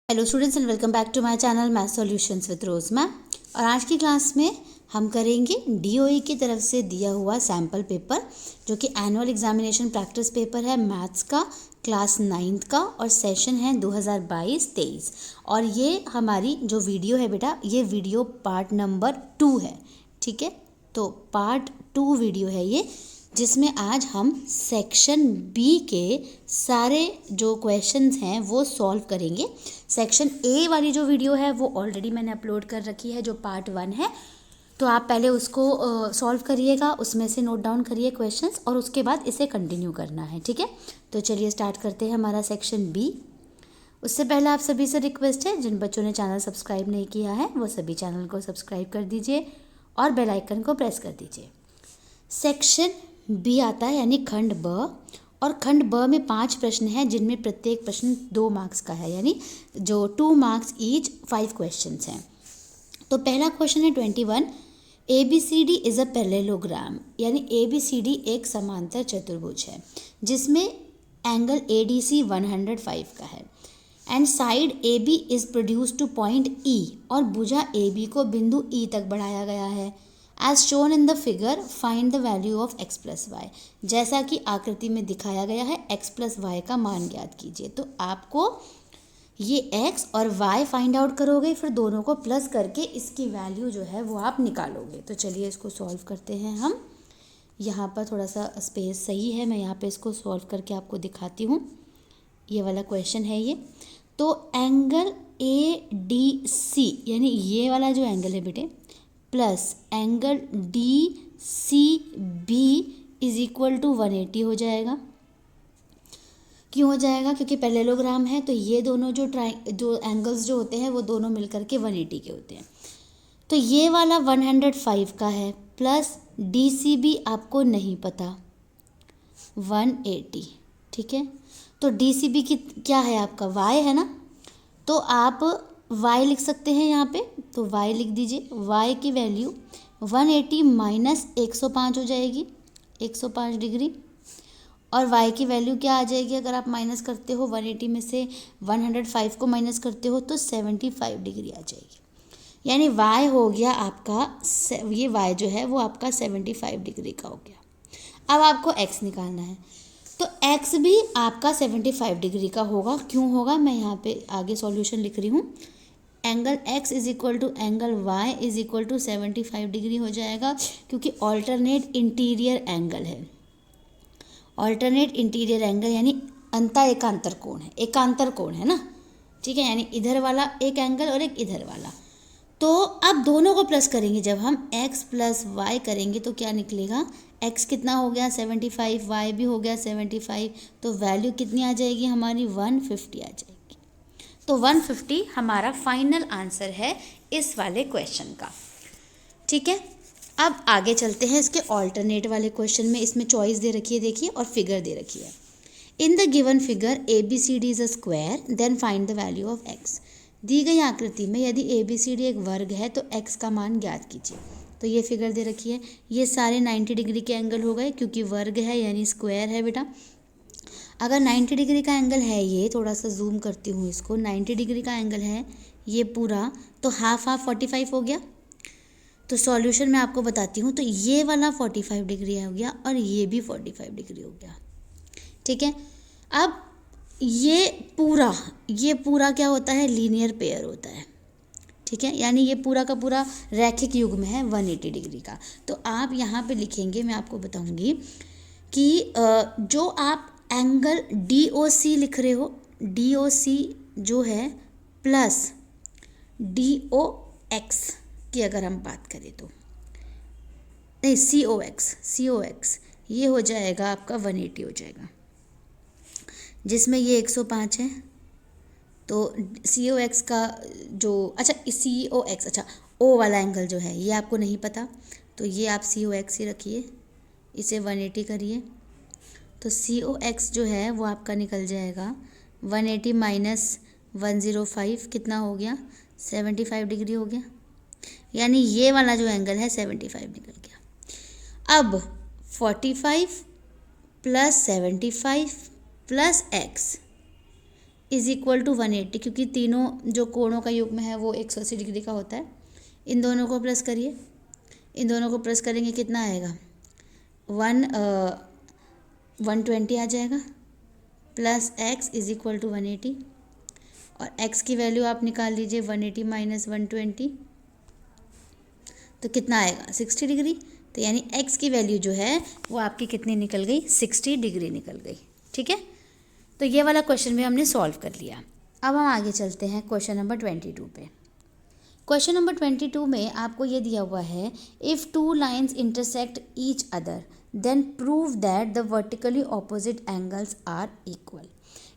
Hello students and welcome back to my channel math solutions with Rose ma'am. और आज की class में हम करेंगे डीओई की तरफ से दिया हुआ सैम्पल पेपर जो कि एनुअल एग्जामिनेशन प्रैक्टिस पेपर है मैथ्स का क्लास 9th का और सेशन है 2022-23। और ये हमारी जो वीडियो है बेटा, ये वीडियो पार्ट नंबर 2 है। ठीक है, तो पार्ट 2 वीडियो है ये, जिसमें आज हम सेक्शन बी के सारे जो क्वेश्चंस हैं वो सॉल्व करेंगे। सेक्शन ए वाली जो वीडियो है वो ऑलरेडी मैंने अपलोड कर रखी है, जो पार्ट 1 है, तो आप पहले उसको सॉल्व करिएगा, उसमें से नोट डाउन करिए क्वेश्चंस और उसके बाद इसे कंटिन्यू करना है। ठीक है, तो चलिए स्टार्ट करते हैं हमारा सेक्शन बी। उससे पहले आप सभी से रिक्वेस्ट है, जिन बच्चों ने चैनल सब्सक्राइब नहीं किया है वो सभी चैनल को सब्सक्राइब कर दीजिए और बेल आइकन को प्रेस कर दीजिए। सेक्शन बी आता है यानी खंड ब, और खंड ब में 5 प्रश्न हैं जिनमें प्रत्येक प्रश्न 2 मार्क्स का है, यानी जो 2 मार्क्स ईच 5 क्वेश्चंस हैं। तो पहला क्वेश्चन है 21, ABCD इज़ अ पैरेललोग्राम, यानी ABCD एक समांतर चतुर्भुज है जिसमें एंगल ADC 105 का है and side AB is produce two point E, और भुजा AB को बिंदु E तक बढ़ाया गया है। As shown in the figure find the value of x plus y, जैसा कि आकृति में दिखाया गया है x प्लस वाई का मान ज्ञात कीजिए। तो आपको ये x और y फाइंड आउट करोगे, फिर दोनों को प्लस करके इसकी वैल्यू जो है वो आप निकालोगे। तो चलिए इसको सॉल्व करते हैं हम। यहाँ पर थोड़ा सा स्पेस सही है, मैं यहाँ पे इसको सॉल्व करके आपको दिखाती हूँ। ये वाला क्वेश्चन है ये। तो एंगल ADC यानी ये वाला जो एंगल है बेटे, plus angle DCB is equal to 180 हो जाएगा। क्यों हो जाएगा? क्योंकि पैरेललोग्राम है, तो ये दोनों जो एंगल्स जो होते हैं वो दोनों मिलकर के 180 के होते हैं। तो ये वाला 105 का है, प्लस DCB आपको नहीं पता 180। ठीक है, तो DCB की क्या है आपका y है ना, तो आप y लिख सकते हैं यहाँ पे, तो y लिख दीजिए। y की वैल्यू 180 माइनस 105 हो जाएगी, 105 डिग्री। और y की वैल्यू क्या आ जाएगी? अगर आप माइनस करते हो 180 में से 105 को माइनस करते हो तो 75 डिग्री आ जाएगी, यानी y हो गया आपका, ये y जो है वो आपका 75 डिग्री का हो गया। अब आपको x निकालना है, तो x भी आपका 75 डिग्री का होगा। क्यों होगा? मैं यहाँ पे आगे सॉल्यूशन लिख रही हूँ। Angle x is equal to angle y is equal to 75 degree हो जाएगा, क्योंकि ऑल्टरनेट इंटीरियर एंगल है। ऑल्टरनेट इंटीरियर एंगल यानी अंता एकांतर कोण है, एकांतर कोण है ना। ठीक है, यानी इधर वाला एक एंगल और एक इधर वाला। तो अब दोनों को प्लस करेंगे, जब हम x प्लस वाई करेंगे तो क्या निकलेगा? x कितना हो गया? 75, y भी हो गया 75, तो वैल्यू कितनी आ जाएगी हमारी? 150 आ जाएगी। तो 150 हमारा फाइनल आंसर है इस वाले क्वेश्चन का। ठीक है, अब आगे चलते हैं इसके ऑल्टरनेट वाले क्वेश्चन में। इसमें चॉइस दे रखी है, देखिए, और फिगर दे रखी है। In the given figure ABCD is a square, then find the value of x। दी गई आकृति में यदि ABCD एक वर्ग है तो x का मान ज्ञात कीजिए। तो ये फिगर दे रखी है, ये सारे 90 डिग्री के एंगल हो गए, क्योंकि वर्ग है यानी स्क्वायर है बेटा। अगर 90 डिग्री का एंगल है, ये थोड़ा सा जूम करती हूँ इसको, 90 डिग्री का एंगल है ये पूरा, तो हाफ 45 हो गया। तो सॉल्यूशन मैं आपको बताती हूँ, तो ये वाला 45 डिग्री हो गया और ये भी 45 डिग्री हो गया। ठीक है, अब ये पूरा क्या होता है? लीनियर पेयर होता है। ठीक है, यानी ये पूरा का पूरा रैखिक युग्म है 180 डिग्री का। तो आप यहाँ पे लिखेंगे, मैं आपको बताऊँगी कि जो आप एंगल DOC लिख रहे हो, DOC जो है प्लस DOX की अगर हम बात करें तो, नहीं, COX ये हो जाएगा आपका 180 हो जाएगा, जिसमें ये 105 है। तो COX का जो, अच्छा COX, अच्छा O वाला एंगल जो है ये आपको नहीं पता, तो ये आप COX ही रखिए, इसे 180 करिए। तो COX जो है वो आपका निकल जाएगा 180 माइनस 105 कितना हो गया? 75 डिग्री हो गया, यानी ये वाला जो एंगल है 75 निकल गया। अब 45 plus 75 plus x is equal to 180, क्योंकि तीनों जो कोणों का युग्म है वो 180 डिग्री का होता है। इन दोनों को प्लस करिए, इन दोनों को प्लस करेंगे कितना आएगा, 120 आ जाएगा, plus x is equal to 180, और x की वैल्यू आप निकाल लीजिए 180 माइनस 120, तो कितना आएगा 60 डिग्री। तो यानी x की वैल्यू जो है वो आपकी कितनी निकल गई, 60 डिग्री निकल गई। ठीक है, तो ये वाला क्वेश्चन भी हमने सॉल्व कर लिया। अब हम आगे चलते हैं क्वेश्चन नंबर 22 पे। क्वेश्चन नंबर 22 में आपको ये दिया हुआ है, if two lines intersect each other then prove that the vertically opposite angles are equal.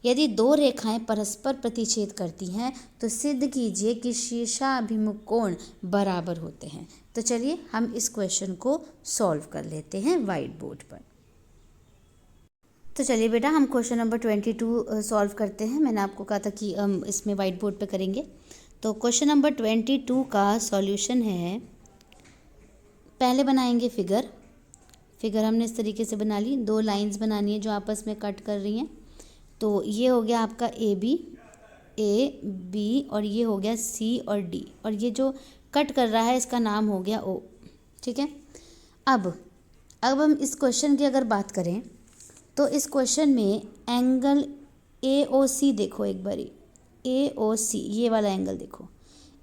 यदि दो रेखाएं परस्पर प्रतिच्छेद करती हैं तो सिद्ध कीजिए कि शीर्षाभिमुख कोण बराबर होते हैं। तो चलिए हम इस क्वेश्चन को सॉल्व कर लेते हैं वाइट बोर्ड पर। तो चलिए बेटा हम क्वेश्चन नंबर 22 सॉल्व करते हैं। मैंने आपको कहा था कि हम इसमें वाइट बोर्ड पे करेंगे। तो क्वेश्चन नंबर 22 का सॉल्यूशन है, पहले बनाएंगे फिगर हमने इस तरीके से बना ली, दो लाइंस बनानी है जो आपस में कट कर रही हैं। तो ये हो गया आपका ए बी और ये हो गया सी और डी, और ये जो कट कर रहा है इसका नाम हो गया ओ। ठीक है, अब हम इस क्वेश्चन की अगर बात करें तो इस क्वेश्चन में एंगल ए ओ सी देखो एक बारी, ए ओ सी ये वाला एंगल देखो,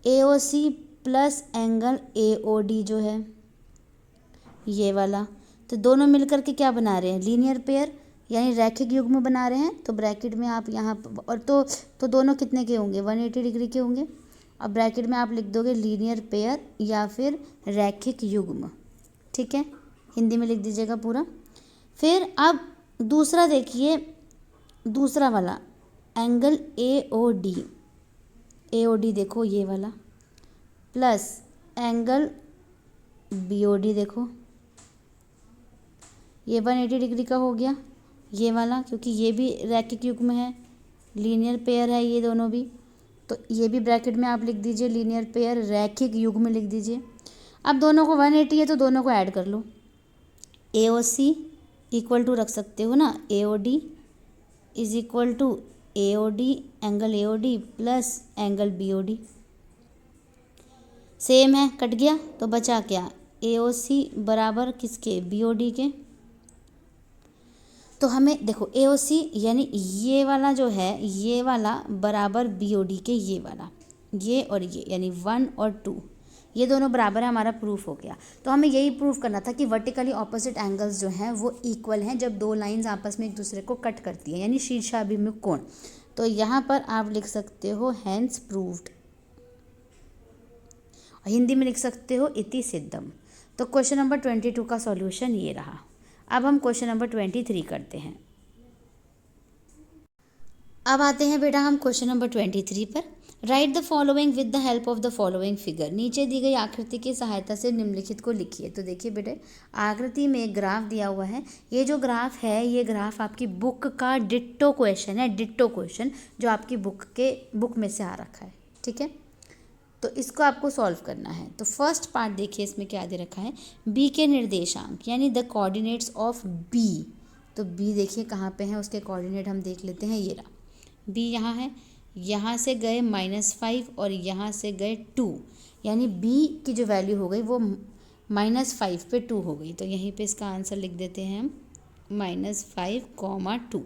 A O C plus angle A O D जो है ये वाला, तो दोनों मिलकर के क्या बना रहे हैं, लीनियर पेयर यानी रैखिक युग्म बना रहे हैं। तो ब्रैकेट में आप यहाँ और तो दोनों कितने के होंगे, 180 डिग्री के होंगे। अब ब्रैकेट में आप लिख दोगे लीनियर पेयर या फिर रैखिक युग्म। ठीक है, हिंदी में लिख दीजिएगा पूरा। फिर अब दूसरा देखिए, दूसरा वाला एंगल ए ओ डी देखो ये वाला, plus angle B O D देखो, ये 180 डिग्री का हो गया ये वाला, क्योंकि ये भी रैखिक युग्म है, लीनियर पेयर है ये दोनों भी। तो ये भी ब्रैकेट में आप लिख दीजिए लीनियर पेयर रैखिक युग्म लिख दीजिए। अब दोनों को 180 है तो दोनों को ऐड कर लो, ए ओ सी इक्वल टू रख सकते हो ना, A O D is equal to A O D angle A O D plus angle B O D, same है कट गया तो बचा क्या, ए ओ सी बराबर किसके, बी ओ डी के। तो हमें देखो ए ओ सी यानी ये वाला जो है ये वाला बराबर बी ओ डी के, ये वाला ये और ये यानी 1 और 2 ये दोनों बराबर है, हमारा प्रूफ हो गया। तो हमें यही प्रूफ करना था कि वर्टिकली ऑपोजिट एंगल्स जो हैं वो इक्वल हैं जब दो लाइंस आपस में एक दूसरे को कट करती हैं, यानी शीर्षाभिमुख कोण। तो यहाँ पर आप लिख सकते हो हैंस प्रूव्ड, हिंदी में लिख सकते हो इति सिद्धम। तो क्वेश्चन नंबर 22 का सॉल्यूशन ये रहा। अब हम क्वेश्चन नंबर 23 करते हैं। अब आते हैं बेटा हम क्वेश्चन नंबर 23 पर। Right the following with the help of the following figure. नीचे दी गई आकृति की सहायता से निम्नलिखित को लिखिए। तो देखिए बेटे आकृति में एक ग्राफ दिया हुआ है, ये जो ग्राफ है ये ग्राफ आपकी बुक का डिट्टो क्वेश्चन है, डिट्टो क्वेश्चन जो आपकी बुक में से आ रखा है। ठीक है, तो इसको आपको सॉल्व करना है। तो फर्स्ट पार्ट देखिए इसमें क्या दे रखा है, बी के निर्देशांक यानी द कोऑर्डिनेट्स ऑफ बी। तो बी देखिए कहाँ पे है, उसके कोऑर्डिनेट हम देख लेते हैं, ये रहा बी यहाँ है, यहाँ से गए -5 और यहाँ से गए 2, यानी बी की जो वैल्यू हो गई वो -5 पे 2 हो गई। तो यहीं पे इसका आंसर लिख देते हैं हम -5, 2।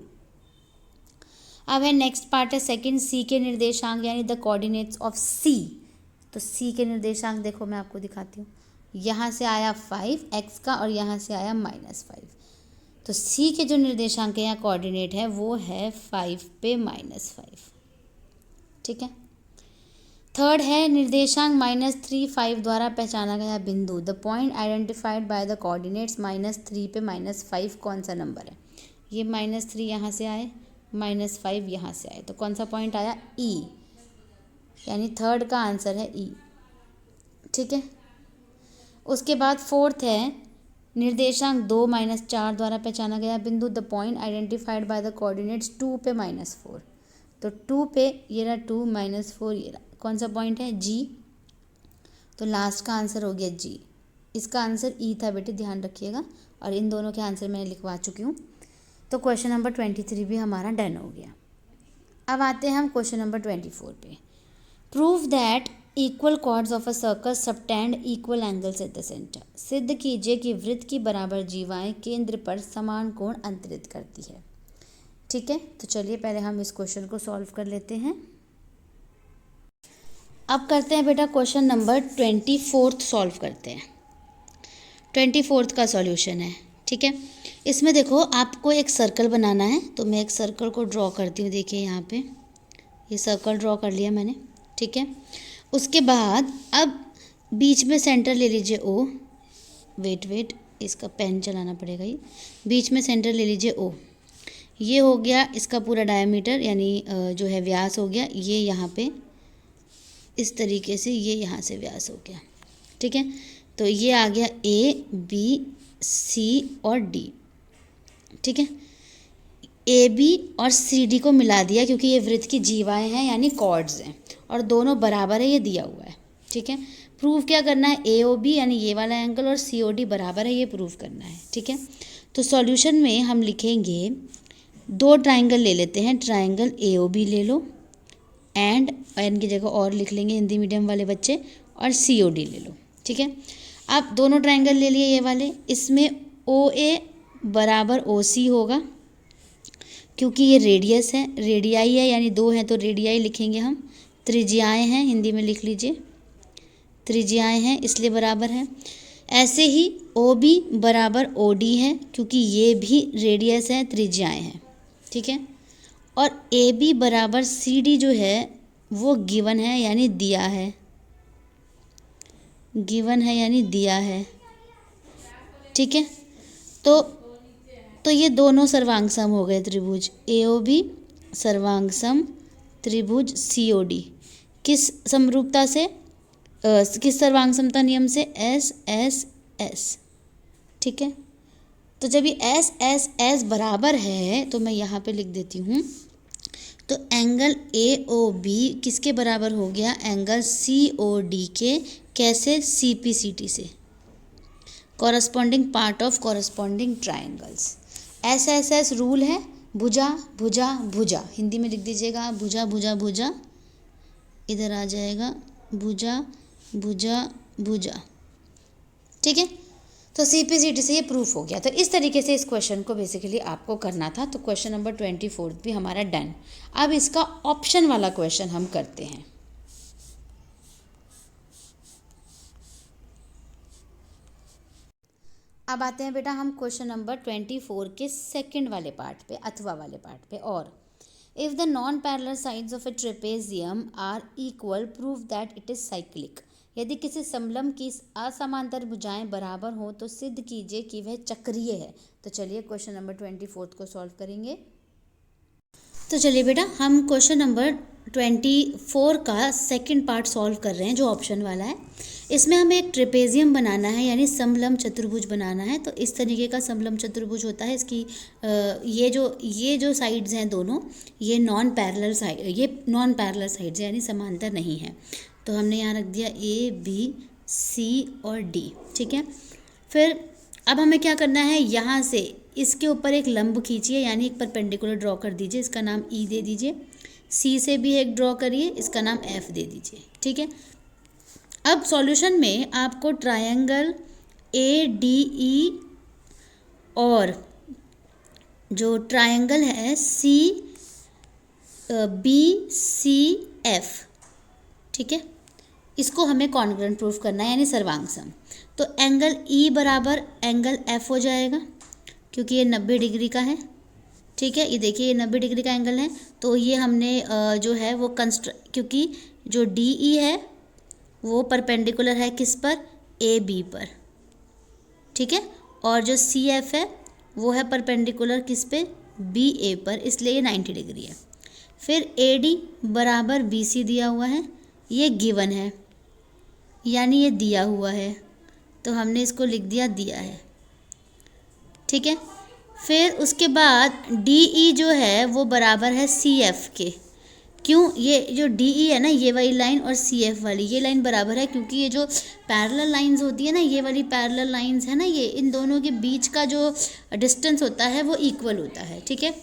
अब है नेक्स्ट पार्ट है सेकंड, सी के निर्देशांक यानी द कोऑर्डिनेट्स ऑफ सी। तो सी के निर्देशांक देखो मैं आपको दिखाती हूँ, यहाँ से आया 5x का और यहाँ से आया -5। तो सी के जो निर्देशांक है या कोऑर्डिनेट है वो है 5 पे -5। ठीक है, थर्ड है निर्देशांक -3, 5 द्वारा पहचाना गया बिंदु। The point identified by the coordinates -3 पे -5 कौन सा नंबर है, ये -3 यहाँ से आए, -5 यहाँ से आए, तो कौन सा पॉइंट आया, ई, यानी थर्ड का आंसर है ई। ठीक है, उसके बाद फोर्थ है निर्देशांक 2 -4 द्वारा पहचाना गया बिंदु। The point identified by the coordinates 2 पे -4। तो 2 पे ये रहा 2 -4 ये रहा, कौन सा पॉइंट है, जी। तो लास्ट का आंसर हो गया जी। इसका आंसर ई था बेटे, ध्यान रखिएगा, और इन दोनों के आंसर मैंने लिखवा चुकी हूँ। तो क्वेश्चन नंबर 23 भी हमारा डन हो गया। अब आते हैं हम क्वेश्चन नंबर 24 पे। Prove that equal chords of a circle subtend equal angles at the centre. सिद्ध कीजिए कि वृत्त की बराबर जीवाएं केंद्र पर समान कोण अंतरित करती है। ठीक है, तो चलिए पहले हम इस क्वेश्चन को सॉल्व कर लेते हैं। अब करते हैं बेटा क्वेश्चन नंबर 24 सॉल्व करते हैं। 24 का सॉल्यूशन है। ठीक है, इसमें देखो आपको एक सर्कल बनाना है, तो मैं एक सर्कल को ड्रॉ करती हूँ। देखिए यहाँ पे ये सर्कल ड्रॉ कर लिया मैंने। ठीक है, उसके बाद अब बीच में सेंटर ले लीजिए ओ। वेट इसका पेन चलाना पड़ेगा। ये बीच में सेंटर ले लीजिए ओ। ये हो गया इसका पूरा डायमीटर, यानी जो है व्यास हो गया। ये यहाँ पे इस तरीके से ये यहाँ से व्यास हो गया। ठीक है, तो ये आ गया ए बी सी और डी। ठीक है, ए बी और सी डी को मिला दिया क्योंकि ये वृत्त की जीवाएं हैं यानी कॉर्ड्स हैं और दोनों बराबर है, ये दिया हुआ है। ठीक है, प्रूव क्या करना है, ए ओ बी यानी ये वाला एंगल और सी ओ डी बराबर है, ये प्रूव करना है। ठीक है, तो सॉल्यूशन में हम लिखेंगे दो ट्राइंगल ले लेते हैं। ट्राइंगल ए ओ बी ले लो एंड एन की जगह और लिख लेंगे हिंदी मीडियम वाले बच्चे, और सी ओ डी ले लो। ठीक है, आप दोनों ट्राइंगल ले लिए ये वाले। इसमें ओ ए बराबर ओ सी होगा क्योंकि ये रेडियस है, रेडियाई है, यानी दो हैं तो रेडियाई लिखेंगे हम। त्रिज्याएं हैं, हिंदी में लिख लीजिए त्रिज्याएं हैं, इसलिए बराबर है। ऐसे ही ओ बी बराबर ओ डी है क्योंकि ये भी रेडियस है, त्रिज्याएं हैं। ठीक है, और ए बी बराबर सी डी जो है वो गिवन है यानी दिया है, गिवन है यानी दिया है। ठीक है, तो ये दोनों सर्वांग सम हो गए त्रिभुज ए ओ बी सर्वांग सम त्रिभुज सी ओ डी। किस समरूपता से, किस सर्वांग समता नियम से, एस एस एस। ठीक है, तो जब ये एस एस एस बराबर है तो मैं यहाँ पे लिख देती हूँ, तो एंगल ए ओ बी किसके बराबर हो गया, एंगल सी ओ डी के। कैसे, सी पी सी टी से, corresponding part of corresponding triangles. S S S rule है, भुजा भुजा भुजा, हिंदी में लिख दीजिएगा भुजा भुजा भुजा, इधर आ जाएगा भुजा भुजा भुजा। ठीक है, तो सी पी सी टी से ये प्रूफ हो गया। तो इस तरीके से इस क्वेश्चन को बेसिकली आपको करना था। तो क्वेश्चन नंबर 24 भी हमारा डन। अब इसका ऑप्शन वाला क्वेश्चन हम करते हैं। अब आते हैं बेटा हम क्वेश्चन नंबर 24 के सेकंड वाले पार्ट पे, अथवा वाले पार्ट पे। और if the non parallel sides of a trapezium are equal prove that it is cyclic. यदि किसी समलंब की असमांतर भुजाएं बराबर हों तो सिद्ध कीजिए कि वह चक्रीय है। तो चलिए क्वेश्चन नंबर 24 को सॉल्व करेंगे। तो चलिए बेटा हम क्वेश्चन नंबर 24 का सेकंड पार्ट सॉल्व कर रहे हैं जो ऑप्शन वाला है। इसमें हमें एक ट्रेपेजियम बनाना है यानी समलंब चतुर्भुज बनाना है। तो इस तरीके का समलंब चतुर्भुज होता है। इसकी ये जो साइड्स हैं दोनों, ये नॉन पैरेलल साइड्स हैं यानी समांतर नहीं है। तो हमने यहाँ रख दिया ए बी सी और डी। ठीक है, फिर अब हमें क्या करना है, यहाँ से इसके ऊपर एक लंब खींचिए यानी एक परपेंडिकुलर ड्रॉ कर दीजिए, इसका नाम ई दे दीजिए। सी से भी एक ड्रॉ करिए, इसका नाम एफ दे दीजिए। ठीक है, अब सॉल्यूशन में आपको ट्रायंगल ए डी ई और जो ट्रायंगल है सी बी सी एफ, ठीक है, इसको हमें कॉन्ग्रुएंट प्रूफ करना है यानी सर्वांग सम। तो एंगल ई बराबर एंगल एफ हो जाएगा क्योंकि ये 90 डिग्री का है। ठीक है, ये देखिए ये 90 डिग्री का एंगल है। तो ये हमने जो है वो क्योंकि जो डी ई है वो परपेंडिकुलर है किस पर, ए बी पर। ठीक है, और जो सी एफ है वो है परपेंडिकुलर किस पे, बी ए पर, इसलिए ये 90 डिग्री है। फिर ए डी बराबर बी सी दिया हुआ है, ये गिवन है यानी ये दिया हुआ है, तो हमने इसको लिख दिया दिया है। ठीक है, फिर उसके बाद डी ई जो है वो बराबर है सी एफ के। क्यों, ये जो डी ई है ना ये वाली लाइन और सी एफ वाली ये लाइन बराबर है क्योंकि ये जो पैरेलल लाइंस होती है ना, ये वाली पैरेलल लाइंस है ना, ये इन दोनों के बीच का जो डिस्टेंस होता है वो इक्वल होता है। ठीक है,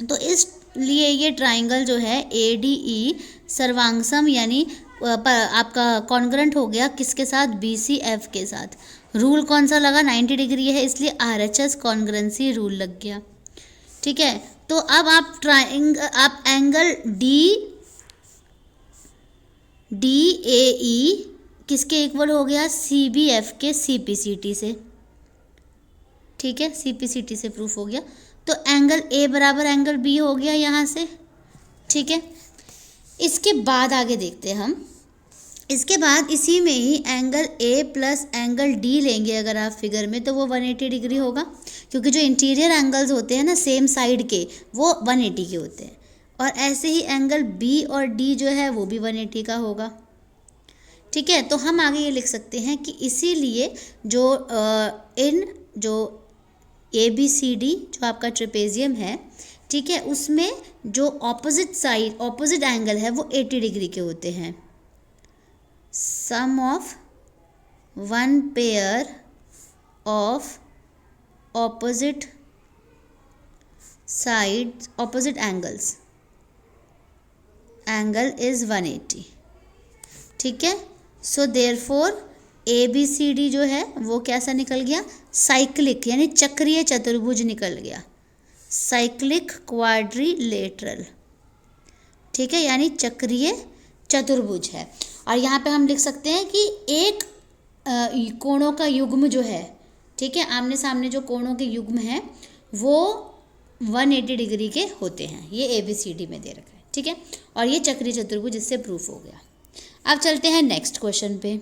तो इस लिए ये ट्राइंगल जो है ADE सर्वांगसम यानी आपका कॉन्ग्रेंट हो गया किसके साथ, BCF के साथ। रूल कौन सा लगा, 90 डिग्री है इसलिए RHS कॉन्ग्रेंसी रूल लग गया। ठीक है, तो अब आप एंगल DAE किसके इक्वल हो गया, CBF के CPCT से। ठीक है, CPCT से प्रूफ हो गया। तो एंगल A बराबर एंगल B हो गया यहाँ से। ठीक है, इसके बाद आगे देखते हैं हम। इसके बाद इसी में ही angle A plus angle D लेंगे अगर आप फिगर में, तो वो 180 डिग्री होगा, क्योंकि जो इंटीरियर एंगल्स होते हैं ना सेम साइड के, वो 180 के होते हैं। और ऐसे ही एंगल B और D जो है वो भी 180 का होगा। ठीक है, तो हम आगे ये लिख सकते हैं कि इसीलिए जो ABCD जो आपका ट्रेपेजियम है, ठीक है, उसमें जो ऑपोजिट एंगल है वो 80 डिग्री के होते हैं। Sum of one pair of opposite angles angle is 180। ठीक है, सो देयरफॉर ABCD जो है वो कैसा निकल गया, साइक्लिक यानी चक्रीय चतुर्भुज निकल गया, साइक्लिक क्वाड्रिलेटरल। ठीक है, यानी चक्रीय चतुर्भुज है। और यहाँ पे हम लिख सकते हैं कि एक कोणों का युग्म जो है, ठीक है, आमने सामने जो कोणों के युग्म हैं वो 180 डिग्री के होते हैं। ये ABCD में दे रखा है। ठीक है, और ये चक्रीय चतुर्भुज इससे प्रूफ हो गया। अब चलते हैं नेक्स्ट क्वेश्चन पे।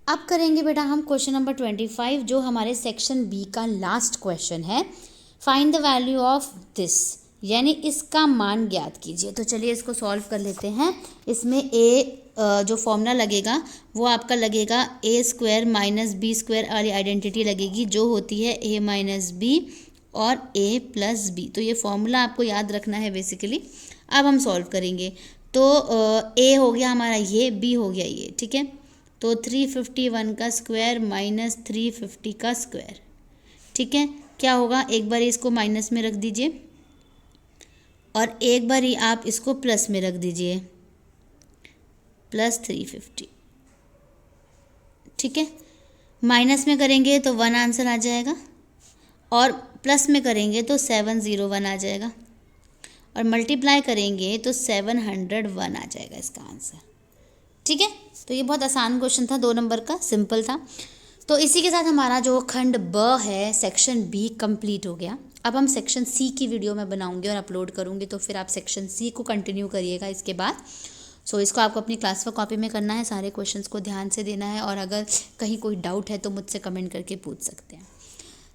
अब करेंगे बेटा हम क्वेश्चन नंबर 25, जो हमारे सेक्शन B का लास्ट क्वेश्चन है। Find the value of this, यानी इसका मान ज्ञात कीजिए। तो चलिए इसको सॉल्व कर लेते हैं। इसमें जो फॉर्मूला लगेगा वो आपका लगेगा A² माइनस B² वाली आइडेंटिटी लगेगी, जो होती है A माइनस B और A प्लस B। तो ये फॉर्मूला आपको याद रखना है बेसिकली। अब हम सॉल्व करेंगे। तो A हो गया हमारा ये, B हो गया ये। ठीक है, तो 351 का स्क्वायर माइनस 350 का स्क्वायर। ठीक है, क्या होगा, एक बार इसको माइनस में रख दीजिए और एक बार ही आप इसको प्लस में रख दीजिए, प्लस 350। ठीक है, माइनस में करेंगे तो 1 आंसर आ जाएगा और प्लस में करेंगे तो 701 आ जाएगा और मल्टीप्लाई करेंगे तो 701 आ जाएगा इसका आंसर। ठीक है, तो ये बहुत आसान क्वेश्चन था, 2 नंबर का, सिंपल था। तो इसी के साथ हमारा जो खंड ब है सेक्शन B कंप्लीट हो गया। अब हम सेक्शन C की वीडियो में बनाऊंगी और अपलोड करूंगी, तो फिर आप सेक्शन C को कंटिन्यू करिएगा इसके बाद। सो इसको आपको अपनी क्लास वर्क कॉपी में करना है, सारे क्वेश्चंस को ध्यान से देना है, और अगर कहीं कोई डाउट है तो मुझसे कमेंट करके पूछ सकते हैं।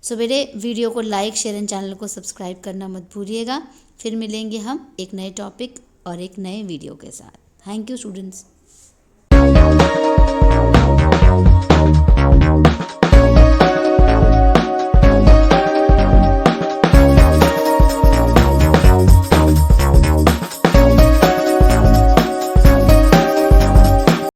सो मेरे वीडियो को लाइक, शेयर एंड चैनल को सब्सक्राइब करना मत भूलिएगा। फिर मिलेंगे हम एक नए टॉपिक और एक नए वीडियो के साथ। Thank you students.